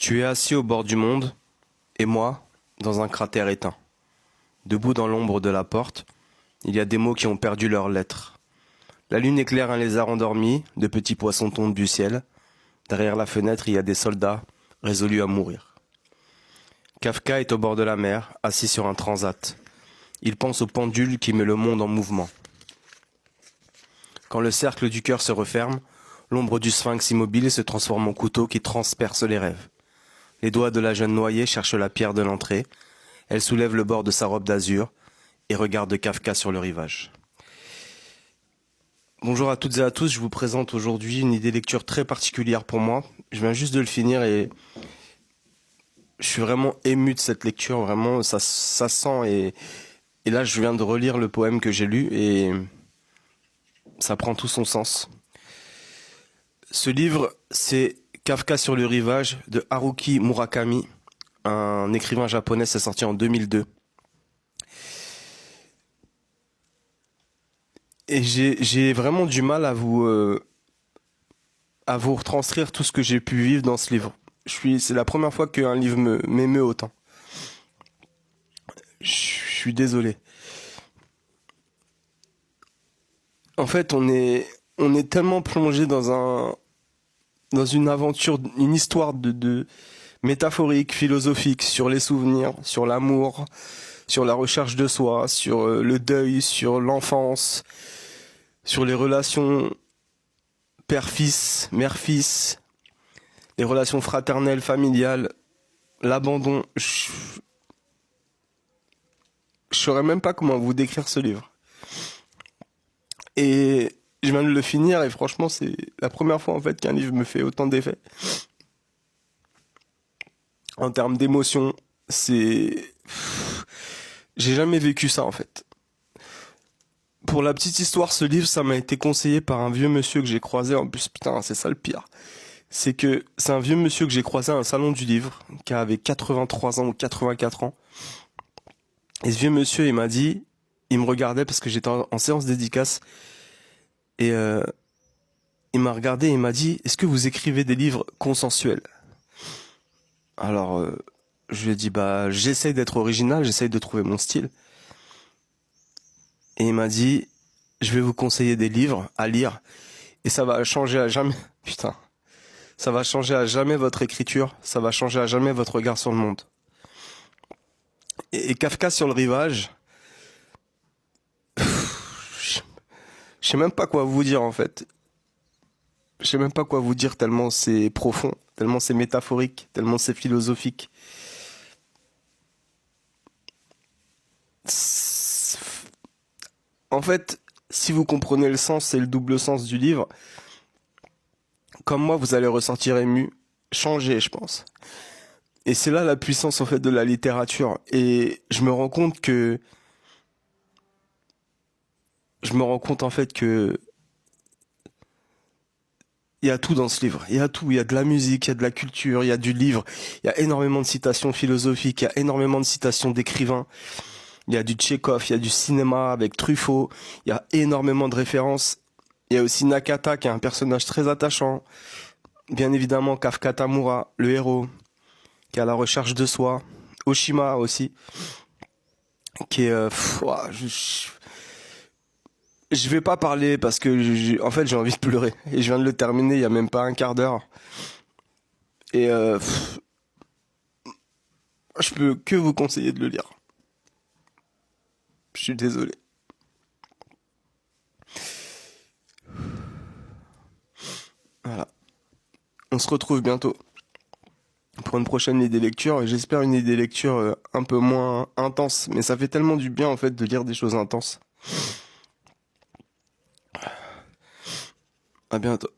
Tu es assis au bord du monde, et moi, dans un cratère éteint. Debout dans l'ombre de la porte, il y a des mots qui ont perdu leurs lettres. La lune éclaire un lézard endormi, de petits poissons tombent du ciel. Derrière la fenêtre, il y a des soldats, résolus à mourir. Kafka est au bord de la mer, assis sur un transat. Il pense au pendule qui met le monde en mouvement. Quand le cercle du cœur se referme, l'ombre du sphinx immobile se transforme en couteau qui transperce les rêves. Les doigts de la jeune noyée cherchent la pierre de l'entrée. Elle soulève le bord de sa robe d'azur et regarde Kafka sur le rivage. Bonjour à toutes et à tous, je vous présente aujourd'hui une idée lecture très particulière pour moi. Je viens juste de le finir et je suis vraiment ému de cette lecture, vraiment ça sent et là je viens de relire le poème que j'ai lu et ça prend tout son sens. Ce livre, c'est Kafka sur le rivage de Haruki Murakami, un écrivain japonais, c'est sorti en 2002. Et j'ai vraiment du mal à vous retranscrire tout ce que j'ai pu vivre dans ce livre. C'est la première fois qu'un livre m'émeut autant. Je suis désolé. En fait, on est tellement plongé dans une aventure, une histoire de métaphorique, philosophique, sur les souvenirs, sur l'amour, sur la recherche de soi, sur le deuil, sur l'enfance, sur les relations père-fils, mère-fils, les relations fraternelles, familiales, l'abandon. Je saurais même pas comment vous décrire ce livre. Et je viens de le finir et franchement c'est la première fois en fait qu'un livre me fait autant d'effet. En termes d'émotion, j'ai jamais vécu ça en fait. Pour la petite histoire, ce livre, ça m'a été conseillé par un vieux monsieur que j'ai croisé. En plus, putain, c'est ça le pire. C'est un vieux monsieur que j'ai croisé à un salon du livre, qui avait 83 ans ou 84 ans. Et ce vieux monsieur, il me regardait parce que j'étais en séance dédicace. Et il m'a regardé et il m'a dit, est-ce que vous écrivez des livres consensuels? Alors, je lui ai dit, bah, j'essaye d'être original, j'essaye de trouver mon style. Et il m'a dit, je vais vous conseiller des livres à lire et ça va changer à jamais. Putain. Ça va changer à jamais votre écriture, ça va changer à jamais votre regard sur le monde. Et Kafka sur le rivage, je sais même pas quoi vous dire en fait. Je sais même pas quoi vous dire tellement c'est profond, tellement c'est métaphorique, tellement c'est philosophique. En fait, si vous comprenez le sens et le double sens du livre, comme moi, vous allez ressortir ému, changé, je pense. Et c'est là la puissance en fait de la littérature. Et je me rends compte en fait que il y a tout dans ce livre. Il y a tout. Il y a de la musique, il y a de la culture, il y a du livre. Il y a énormément de citations philosophiques, il y a énormément de citations d'écrivains. Il y a du Tchekhov, il y a du cinéma avec Truffaut. Il y a énormément de références. Il y a aussi Nakata qui est un personnage très attachant. Bien évidemment Kafka Tamura, le héros, qui est à la recherche de soi. Oshima aussi, qui est... je vais pas parler parce que en fait j'ai envie de pleurer. Et je viens de le terminer il y a même pas un quart d'heure. Et je peux que vous conseiller de le lire. Je suis désolé. Voilà. On se retrouve bientôt pour une prochaine idée lecture. Et j'espère une idée lecture un peu moins intense. Mais ça fait tellement du bien en fait de lire des choses intenses. À bientôt.